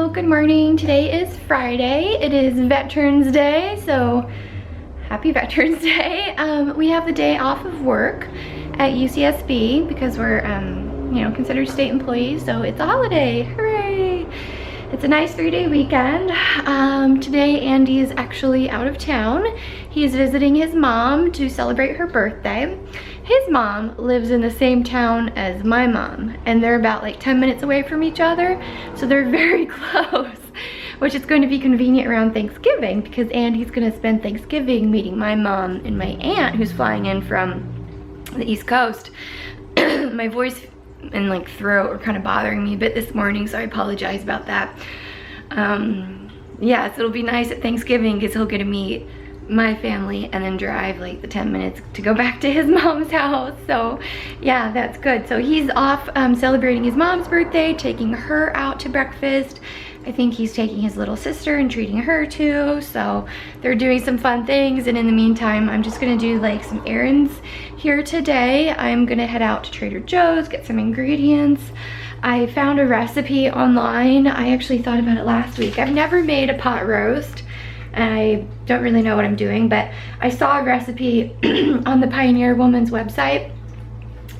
Well, good morning. Today is Friday. It is Veterans Day, so happy Veterans Day. We have the day off of work at UCSB because we're, considered state employees, so it's a holiday. Hooray! It's a nice 3-day weekend. Today Andy is actually out of town. He's visiting his mom to celebrate her birthday. His mom lives in the same town as my mom, and they're about like 10 minutes away from each other, so they're very close, which is going to be convenient around Thanksgiving because Andy's going to spend Thanksgiving meeting my mom and my aunt who's flying in from the East Coast. My voice and like throat are kind of bothering me a bit this morning, so I apologize about that. Yeah, so it'll be nice at Thanksgiving because he'll get to meet my family and then drive like the 10 minutes to go back to his mom's house. So yeah, that's good. So he's off celebrating his mom's birthday, taking her out to breakfast. I think he's taking his little sister and treating her too. So they're doing some fun things, and in the meantime I'm just gonna do like some errands here today. I'm gonna head out to Trader Joe's, get some ingredients. I found a recipe online. I actually thought about it last week. I've never made a pot roast and I don't really know what I'm doing, but I saw a recipe on the Pioneer Woman's website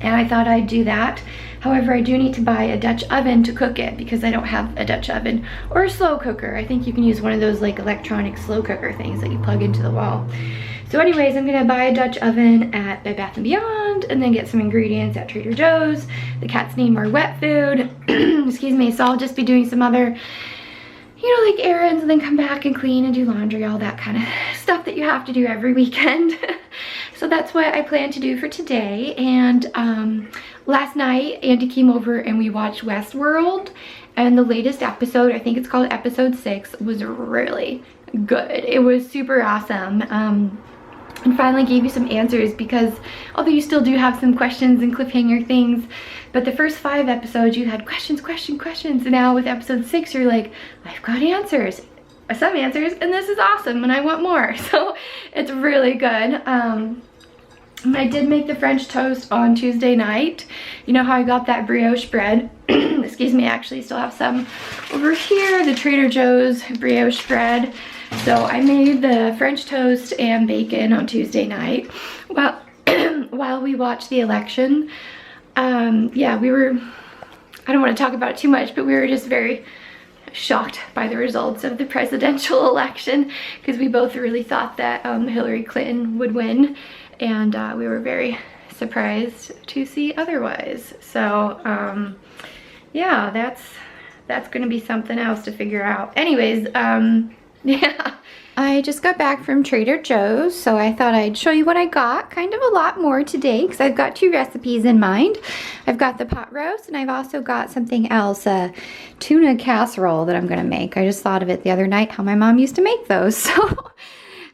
and I thought I'd do that. However, I do need to buy a Dutch oven to cook it because I don't have a Dutch oven or a slow cooker. I think you can use one of those like electronic slow cooker things that you plug into the wall. So anyways, I'm gonna buy a Dutch oven at Bed Bath & Beyond and then get some ingredients at Trader Joe's. The cats need more wet food. Excuse me, so I'll just be doing some other like errands and then come back and clean and do laundry, all that kind of stuff that you have to do every weekend. So that's what I plan to do for today. And last night Andy came over and we watched Westworld, and the latest episode, I think it's called episode 6, was really good. It was super awesome. And finally gave you some answers because although you still do have some questions and cliffhanger things, but the first 5 episodes you had questions, and now with episode 6 you're like, I've got answers, some answers, and this is awesome and I want more. So it's really good. I did make the French toast on Tuesday night. You know how I got that brioche bread? Excuse me, I actually still have some over here, the Trader Joe's brioche bread. So I made the French toast and bacon on Tuesday night while we watched the election. Yeah, I don't want to talk about it too much, but we were just very shocked by the results of the presidential election because we both really thought that Hillary Clinton would win, and we were very surprised to see otherwise. So yeah, that's gonna be something else to figure out. Anyways, yeah, I just got back from Trader Joe's, so I thought I'd show you what I got. Kind of a lot more today because I've got 2 recipes in mind. I've got the pot roast and I've also got something else, a tuna casserole that I'm gonna make. I just thought of it the other night, how my mom used to make those. So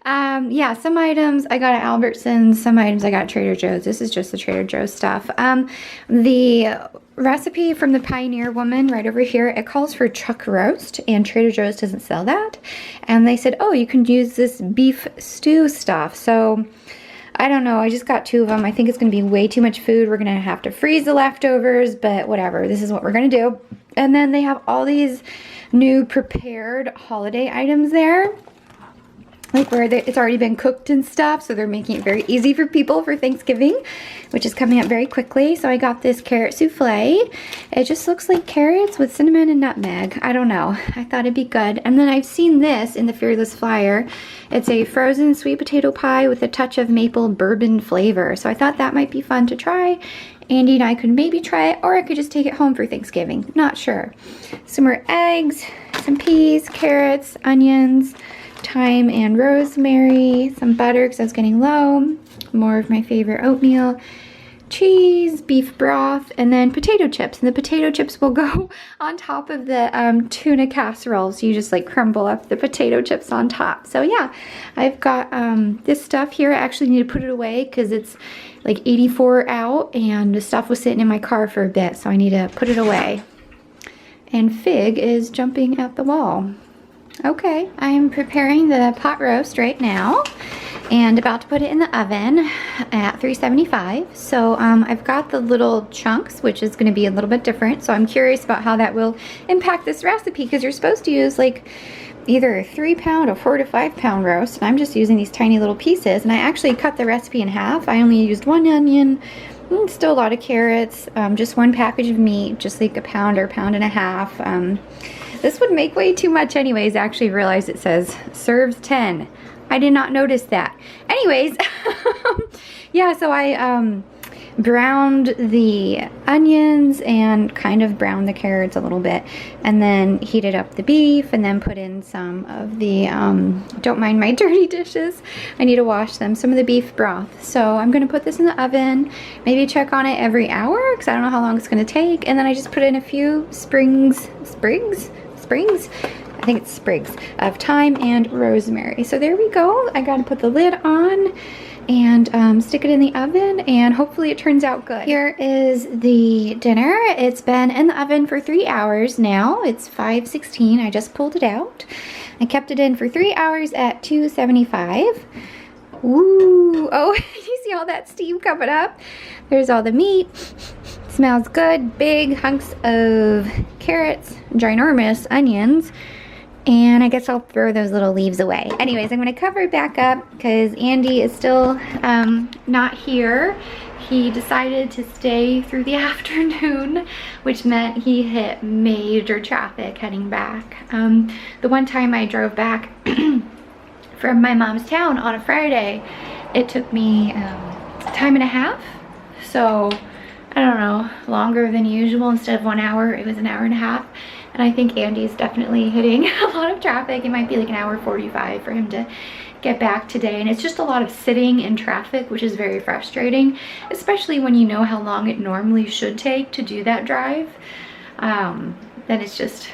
yeah, some items I got at Albertsons, some items I got at Trader Joe's. This is just the Trader Joe's stuff. The recipe from the Pioneer Woman right over here, it calls for chuck roast, and Trader Joe's doesn't sell that. And they said, oh, you can use this beef stew stuff. So I don't know, I just got 2 of them. I think it's gonna be way too much food. We're gonna have to freeze the leftovers, but whatever, this is what we're gonna do. And then they have all these new prepared holiday items there, like where it's already been cooked and stuff, so they're making it very easy for people for Thanksgiving, which is coming up very quickly. So I got this carrot souffle. It just looks like carrots with cinnamon and nutmeg. I don't know, I thought it'd be good. And then I've seen this in the Fearless Flyer. It's a frozen sweet potato pie with a touch of maple bourbon flavor, so I thought that might be fun to try. Andy and I could maybe try it, or I could just take it home for Thanksgiving, not sure. Some more eggs, some peas, carrots, onions, thyme and rosemary, some butter because I was getting low, more of my favorite oatmeal, cheese, beef broth, and then potato chips. And the potato chips will go on top of the tuna casserole, so you just like crumble up the potato chips on top. So yeah, I've got this stuff here. I actually need to put it away because it's like 84 out and the stuff was sitting in my car for a bit, so I need to put it away. And Fig is jumping at the wall. Okay, I'm preparing the pot roast right now. and about to put it in the oven at 375. So I've got the little chunks, which is going to be a little bit different. So I'm curious about how that will impact this recipe, because you're supposed to use like either a 3-pound or 4 to 5-pound roast, and I'm just using these tiny little pieces. And I actually cut the recipe in half. I only used 1 onion, still a lot of carrots, just 1 package of meat, just like a pound or pound and a half. This would make way too much anyways. I actually realized it says serves 10. I did not notice that. Anyways, yeah, so I browned the onions and kind of browned the carrots a little bit, and then heated up the beef, and then put in some of the, don't mind my dirty dishes, I need to wash them, some of the beef broth. So I'm going to put this in the oven, maybe check on it every hour, because I don't know how long it's going to take, and then I just put in a few sprigs? I think it's sprigs of thyme and rosemary. So there we go. I got to put the lid on and stick it in the oven, and hopefully it turns out good. Here is the dinner. It's been in the oven for 3 hours now. It's 5:16. I just pulled it out. I kept it in for 3 hours at 275. Ooh, oh, you see all that steam coming up? There's all the meat. Smells good. Big hunks of carrots, ginormous onions. And I guess I'll throw those little leaves away. Anyways, I'm going to cover it back up because Andy is still not here. He decided to stay through the afternoon, which meant he hit major traffic heading back. The one time I drove back from my mom's town on a Friday, it took me time and a half. So, I don't know, longer than usual. Instead of 1 hour, it was an hour and a half. And I think Andy's definitely hitting a lot of traffic. It might be like an hour 45 for him to get back today. And it's just a lot of sitting in traffic, which is very frustrating, especially when you know how long it normally should take to do that drive. Then it's just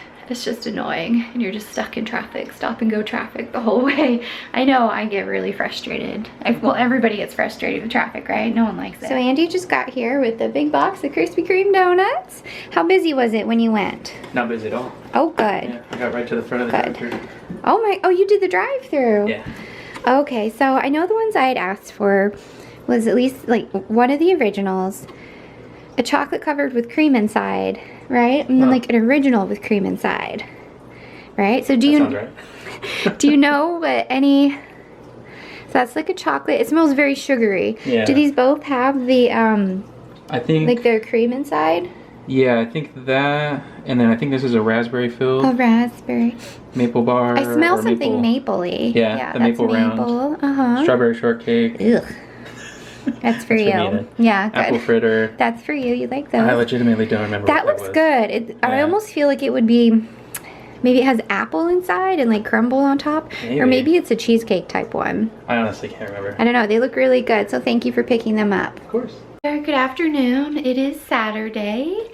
annoying, and you're just stuck in traffic, stop and go traffic the whole way. I know I get really frustrated. Well, everybody gets frustrated with traffic, right? No one likes it. So Andy just got here with a big box of Krispy Kreme donuts. How busy was it when you went? Not busy at all. Oh, good. Yeah, I got right to the front of the drive-thru. Oh, you did the drive-thru? Yeah. Okay, so I know the ones I had asked for was at least like one of the originals, a chocolate covered with cream inside, right? And then like an original with cream inside, right? So Sounds right. do you know what any, so that's like a chocolate, it smells very sugary. Yeah. Do these both have the, I think, like their cream inside? Yeah, I think that, and then I think this is a raspberry filled. A raspberry. Maple bar. I smell something mapley. Yeah, the maple round. Uh-huh. Strawberry shortcake. Ugh. That's for you. Yeah, good. Apple fritter. That's for you. You like those. I legitimately don't remember that what looks good. I almost feel like it would be, maybe it has apple inside and like crumble on top. Maybe. Or maybe it's a cheesecake type one. I honestly can't remember. I don't know. They look really good. So thank you for picking them up. Of course. Good afternoon. It is Saturday.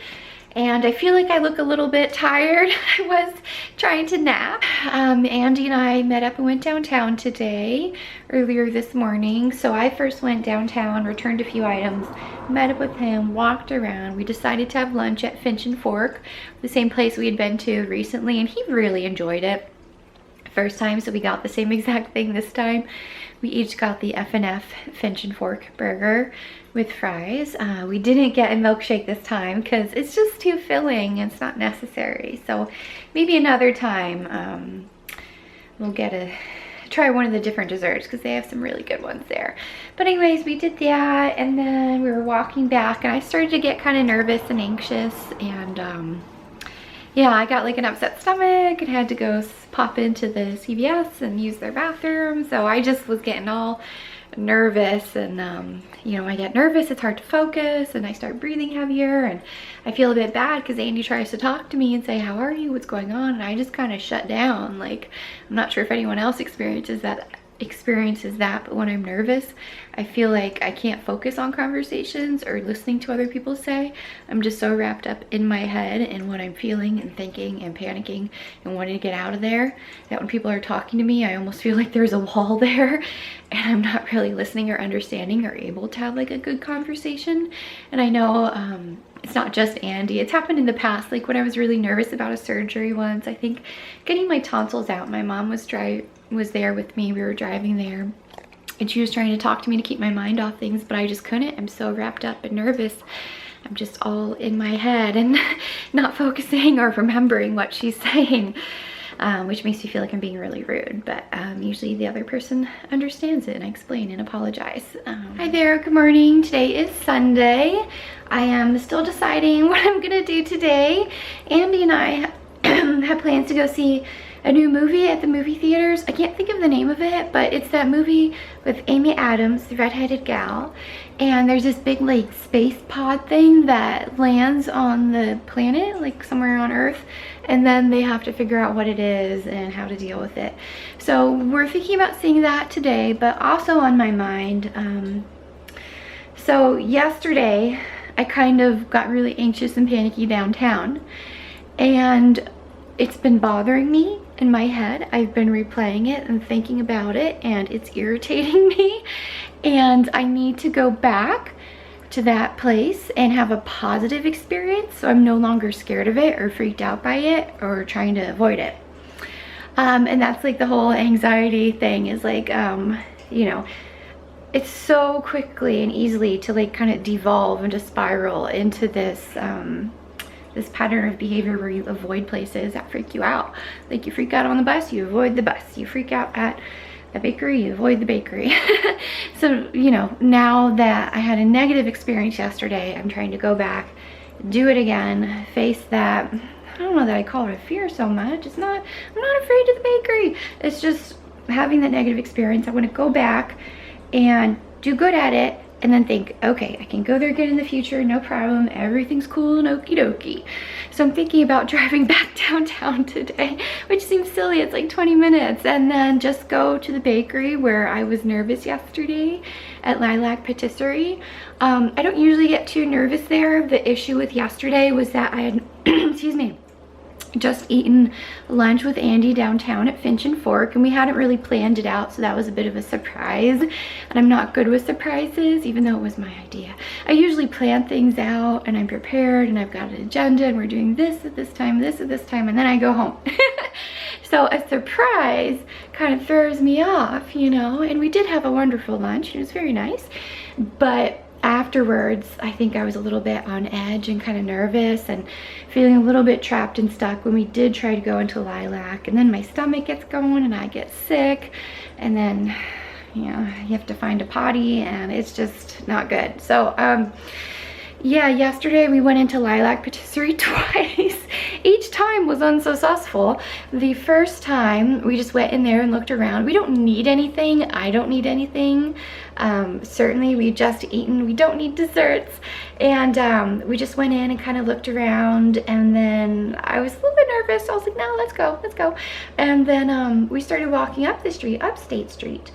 And I feel like I look a little bit tired. I was trying to nap. Andy and I met up and went downtown today, earlier this morning. So I first went downtown, returned a few items, met up with him, walked around. We decided to have lunch at Finch and Fork, the same place we had been to recently, and he really enjoyed it. First time, so we got the same exact thing this time. We each got the F&F Finch and Fork burger with fries. We didn't get a milkshake this time because it's just too filling and it's not necessary. So maybe another time we'll try one of the different desserts because they have some really good ones there. But anyways, we did that, and then we were walking back and I started to get kind of nervous and anxious, and yeah, I got like an upset stomach and had to go pop into the CVS and use their bathroom. So I just was getting all nervous, and you know, I get nervous, it's hard to focus, and I start breathing heavier, and I feel a bit bad because Andy tries to talk to me and say, how are you, what's going on? And I just kind of shut down. Like, I'm not sure if anyone else experiences that, but when I'm nervous, I feel like I can't focus on conversations or listening to other people say. I'm just so wrapped up in my head and what I'm feeling and thinking and panicking and wanting to get out of there, that when people are talking to me, I almost feel like there's a wall there and I'm not really listening or understanding or able to have like a good conversation. And I know it's not just Andy, it's happened in the past, like when I was really nervous about a surgery once. I think getting my tonsils out, my mom was there with me, we were driving there, and she was trying to talk to me to keep my mind off things, but I just couldn't. I'm so wrapped up and nervous. I'm just all in my head and not focusing or remembering what she's saying, which makes me feel like I'm being really rude, but usually the other person understands it and I explain and apologize. Hi there, good morning. Today is Sunday. I am still deciding what I'm gonna do today. Andy and I have plans to go see a new movie at the movie theaters. I can't think of the name of it, but it's that movie with Amy Adams, the redheaded gal, and there's this big like space pod thing that lands on the planet, like somewhere on Earth, and then they have to figure out what it is and how to deal with it. So we're thinking about seeing that today, but also on my mind, so yesterday I kind of got really anxious and panicky downtown, and it's been bothering me in my head. I've been replaying it and thinking about it, and it's irritating me, and I need to go back to that place and have a positive experience so I'm no longer scared of it or freaked out by it or trying to avoid it. And that's like the whole anxiety thing is like, you know, it's so quickly and easily to like kind of devolve and to spiral into this this pattern of behavior where you avoid places that freak you out. Like you freak out on the bus, you avoid the bus. You freak out at a bakery, you avoid the bakery. So, you know, now that I had a negative experience yesterday, I'm trying to go back, do it again, face that, I don't know that I call it a fear so much. It's not, I'm not afraid of the bakery. It's just having that negative experience. I want to go back and do good at it, and then think, okay, I can go there again in the future, no problem, everything's cool and okie dokie. So I'm thinking about driving back downtown today, which seems silly, it's like 20 minutes, and then just go to the bakery where I was nervous yesterday at Lilac Patisserie. I don't usually get too nervous there. The issue with yesterday was that I had, excuse me, just eaten lunch with Andy downtown at Finch and Fork, and we hadn't really planned it out, so that was a bit of a surprise. And I'm not good with surprises, even though it was my idea. I usually plan things out and I'm prepared and I've got an agenda and we're doing this at this time, this at this time, and then I go home. So a surprise kind of throws me off, you know, and we did have a wonderful lunch. It was very nice, but afterwards I think I was a little bit on edge and kind of nervous and feeling a little bit trapped and stuck when we did try to go into Lilac, and then my stomach gets going and I get sick, and then, you know, you have to find a potty and it's just not good. So yeah, yesterday we went into Lilac Patisserie twice. Each time was unsuccessful. The first time we just went in there and looked around. We don't need anything. I don't need anything. Certainly we just eaten. We don't need desserts. And we just went in and kind of looked around, and then I was a little bit nervous. I was like, no, let's go, let's go. And then we started walking up the street, up State Street.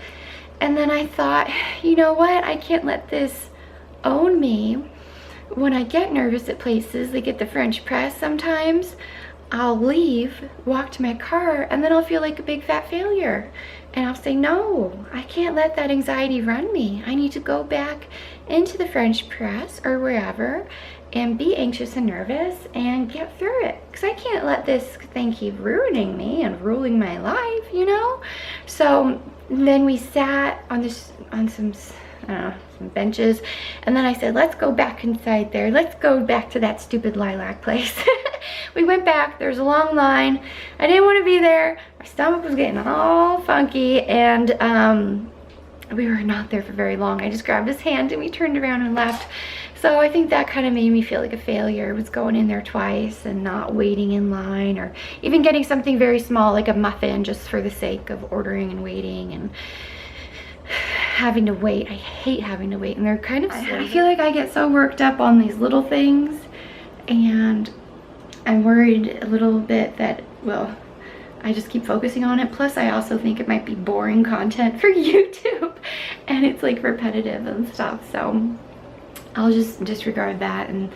And then I thought, you know what? I can't let this own me. When I get nervous at places, they get the French press sometimes, I'll leave, walk to my car, and then I'll feel like a big fat failure. And I'll say, no, I can't let that anxiety run me. I need to go back into the French press or wherever and be anxious and nervous and get through it. Because I can't let this thing keep ruining me and ruling my life, you know? So then we sat on some, I don't know, some benches, and then I said, let's go back inside there. Let's go back to that stupid Lilac place. We went back. There's a long line. I didn't want to be there. My stomach was getting all funky, and we were not there for very long. I just grabbed his hand and we turned around and left. So I think that kind of made me feel like a failure, was going in there twice and not waiting in line, or even getting something very small like a muffin just for the sake of ordering and waiting and having to wait. I hate having to wait, and they're kind of slow. I feel like I get so worked up on these little things, and I'm worried a little bit that, well, I just keep focusing on it. Plus I also think it might be boring content for YouTube, and it's like repetitive and stuff, so I'll just disregard that and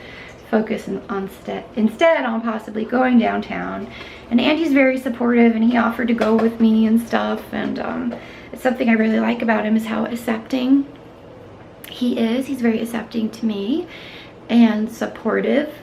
focus on instead on possibly going downtown. And Andy's very supportive, and he offered to go with me and stuff, and it's something I really like about him is how accepting he is. He's very accepting to me and supportive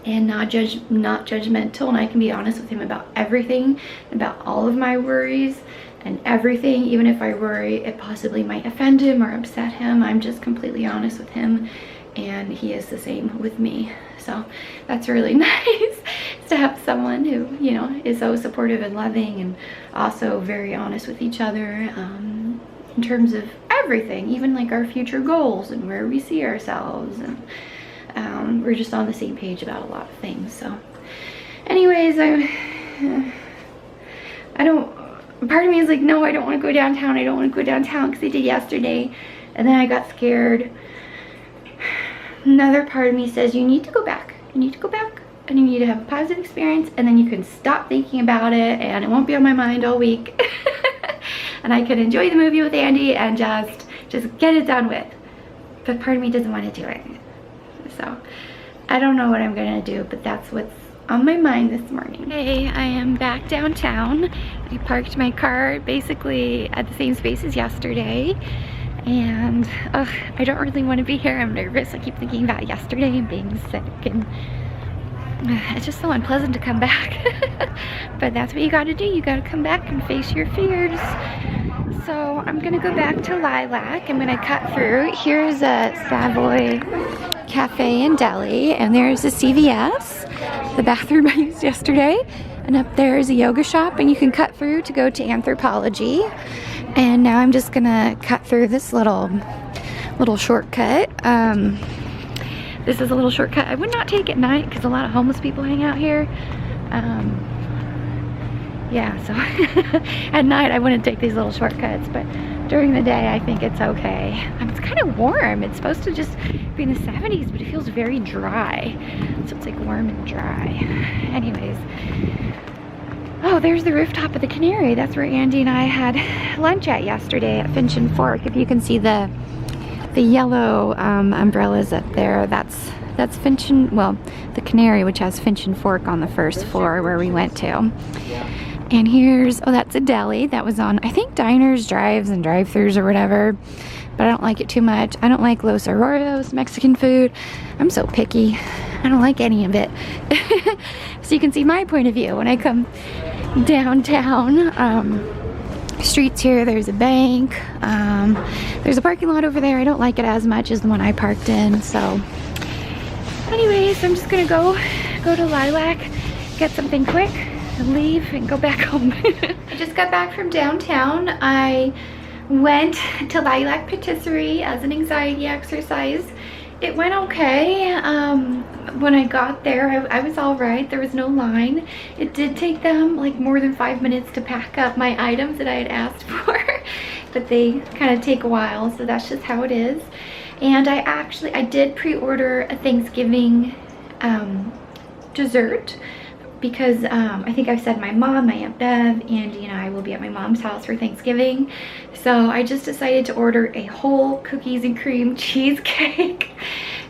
and not judgmental, and I can be honest with him about everything, about all of my worries and everything, even if I worry it possibly might offend him or upset him. I'm just completely honest with him, and he is the same with me. So that's really nice to have someone who, you know, is so supportive and loving, and also very honest with each other in terms of everything, even like our future goals and where we see ourselves, and we're just on the same page about a lot of things. So anyways, I don't, part of me is like, no, I don't want to go downtown. I don't want to go downtown because I did yesterday, and then I got scared. Another part of me says, you need to go back. You need to go back, and you need to have a positive experience, and then you can stop thinking about it, and it won't be on my mind all week. And I can enjoy the movie with Andy and just get it done with. But part of me doesn't want to do it. So I don't know what I'm gonna do, but that's what's on my mind this morning. Hey, I am back downtown. I parked my car basically at the same space as yesterday, and I don't really want to be here. I'm nervous. I keep thinking about yesterday and being sick, and it's just so unpleasant to come back. But that's what you gotta do. You gotta come back and face your fears. So I'm gonna go back to Lilac. I'm gonna cut through. Here's a Savoy Cafe and Deli, and there's a CVS, the bathroom I used yesterday, and up there is a yoga shop, and you can cut through to go to Anthropology. And now I'm just gonna cut through this little shortcut. This is a little shortcut I would not take at night because a lot of homeless people hang out here. Yeah, so at night I wouldn't take these little shortcuts, but during the day I think it's okay. It's kind of warm. It's supposed to just be in the 70s, but it feels very dry. So it's like warm and dry. Anyways. Oh, there's the rooftop of the Canary. That's where Andy and I had lunch at yesterday at Finch and Fork. If you can see the yellow umbrellas up there, that's Finch and, well, the Canary, which has Finch and Fork on the first floor where we went to. And here's, oh, that's a deli that was on, I think, diners, drives, and drive-thrus or whatever. But I don't like it too much. I don't like Los Arroyos, Mexican food. I'm so picky. I don't like any of it. So you can see my point of view when I come downtown. Streets here, there's a bank. There's a parking lot over there. I don't like it as much as the one I parked in. So anyways, I'm just gonna go to Lilac, get something quick, leave, and go back home. I just got back from downtown. I went to Lilac Patisserie as an anxiety exercise. It went okay. When I got there, I was all right. There was no line. It did take them like more than 5 minutes to pack up my items that I had asked for, but they kind of take a while, so that's just how it is. And I did pre-order a Thanksgiving dessert, because I think I've said my mom, my Aunt Bev, Andy, and I will be at my mom's house for Thanksgiving. So I just decided to order a whole cookies and cream cheesecake.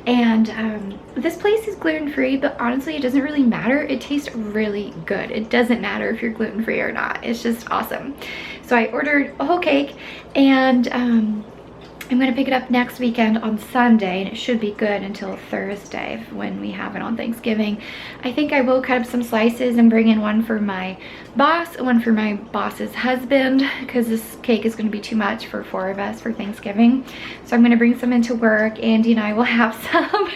And this place is gluten-free, but honestly it doesn't really matter. It tastes really good. It doesn't matter if you're gluten-free or not. It's just awesome. So I ordered a whole cake, and I'm gonna pick it up next weekend on Sunday, and it should be good until Thursday when we have it on Thanksgiving. I think I will cut up some slices and bring in one for my boss and one for my boss's husband, because this cake is gonna be too much for 4 of us for Thanksgiving. So I'm gonna bring some into work. Andy and I will have some,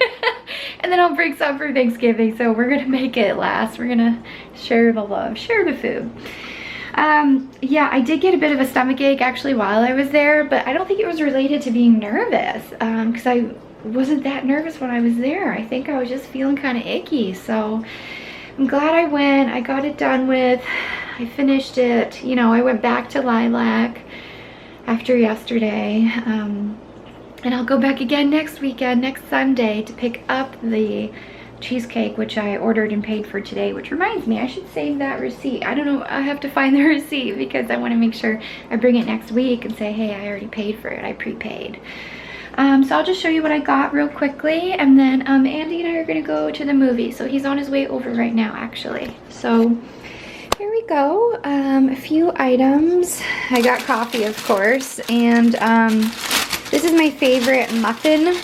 and then I'll bring some for Thanksgiving. So we're gonna make it last. We're gonna share the love, share the food. Yeah, I did get a bit of a stomach ache actually while I was there, but I don't think it was related to being nervous, because I wasn't that nervous when I was there. I think I was just feeling kind of icky. So I'm glad I went. I got it done with. I finished it. You know, I went back to Lilac after yesterday, and I'll go back again next weekend, next Sunday, to pick up the cheesecake, which I ordered and paid for today. Which reminds me, I should save that receipt. I don't know, I have to find the receipt, because I want to make sure I bring it next week and say, hey, I already paid for it. I prepaid. So I'll just show you what I got real quickly, and then Andy and I are gonna go to the movie. So he's on his way over right now, actually. So here we go. A few items. I got coffee, of course, and this is my favorite muffin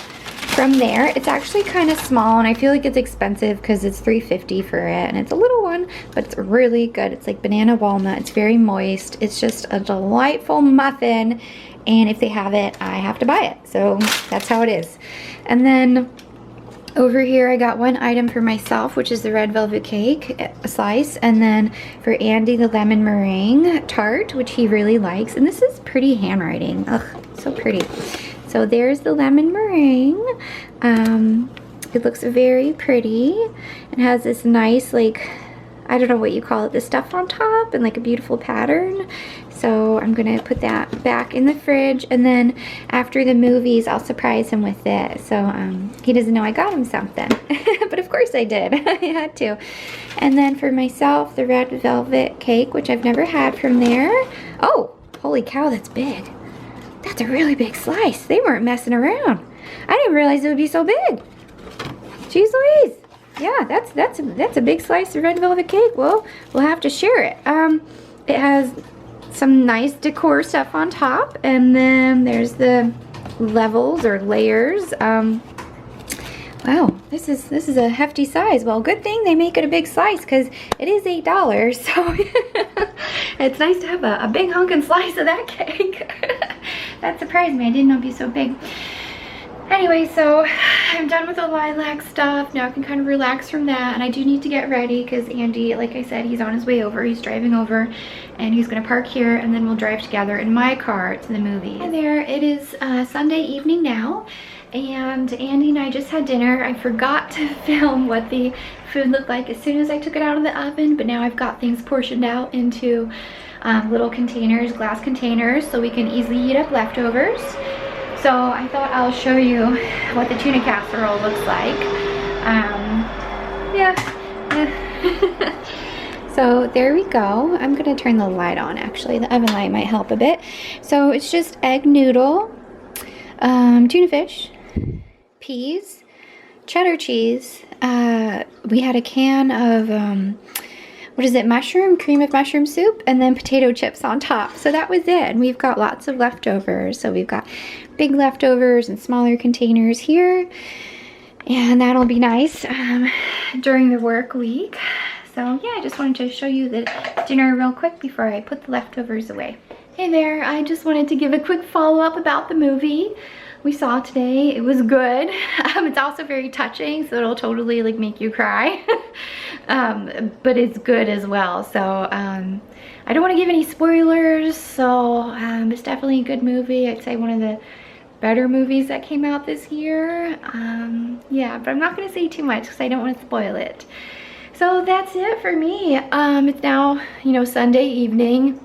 from there. It's actually kind of small, and I feel like it's expensive because it's $3.50 for it, and it's a little one, but it's really good. It's like banana walnut. It's very moist. It's just a delightful muffin, and if they have it, I have to buy it. So that's how it is. And then over here, I got one item for myself, which is the red velvet cake, a slice, and then for Andy, the lemon meringue tart, which he really likes. And this is pretty handwriting. Ugh, so pretty. So there's the lemon meringue. It looks very pretty. It has this nice, like, I don't know what you call it, the stuff on top and like a beautiful pattern. So I'm gonna put that back in the fridge, and then after the movies, I'll surprise him with it. So he doesn't know I got him something, but of course I did. I had to. And then for myself, the red velvet cake, which I've never had from there. Oh, holy cow, that's big. That's a really big slice. They weren't messing around. I didn't realize it would be so big. Jeez Louise. Yeah, that's a big slice of red velvet cake. Well, we'll have to share it. It has some nice decor stuff on top, and then there's the levels or layers. Wow, this is a hefty size. Well, good thing they make it a big slice because it is $8. So it's nice to have a big hunkin' slice of that cake. That surprised me. I didn't know it'd be so big. Anyway, so I'm done with the lilac stuff. Now I can kind of relax from that, and I do need to get ready because Andy, like I said, he's on his way over. He's driving over, and he's gonna park here, and then we'll drive together in my car to the movies. Hi there, it is Sunday evening now, and Andy and I just had dinner. I forgot to film what the food looked like as soon as I took it out of the oven, but now I've got things portioned out into little containers, glass containers, so we can easily heat up leftovers. So I thought I'll show you what the tuna casserole looks like. Yeah. So there we go. I'm gonna turn the light on actually. The oven light might help a bit. So it's just egg noodle, tuna fish, peas, cheddar cheese. We had a can of, what is it, cream of mushroom soup, and then potato chips on top. So that was it, and we've got lots of leftovers. So we've got big leftovers and smaller containers here, and that'll be nice during the work week. So yeah, I just wanted to show you the dinner real quick before I put the leftovers away. Hey there, I just wanted to give a quick follow-up about the movie we saw today. It was good. It's also very touching, so it'll totally like make you cry. But it's good as well. So I don't want to give any spoilers, so it's definitely a good movie. I'd say one of the better movies that came out this year. Yeah, but I'm not going to say too much because I don't want to spoil it. So that's it for me. It's now, you know, Sunday evening.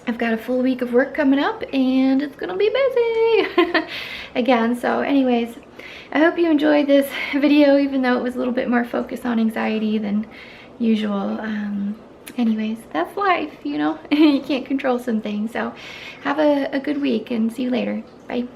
I've got a full week of work coming up, and it's gonna be busy again. So anyways, I hope you enjoyed this video, even though it was a little bit more focused on anxiety than usual. Anyways, that's life, you know. You can't control some things. So have a good week, and see you later. Bye.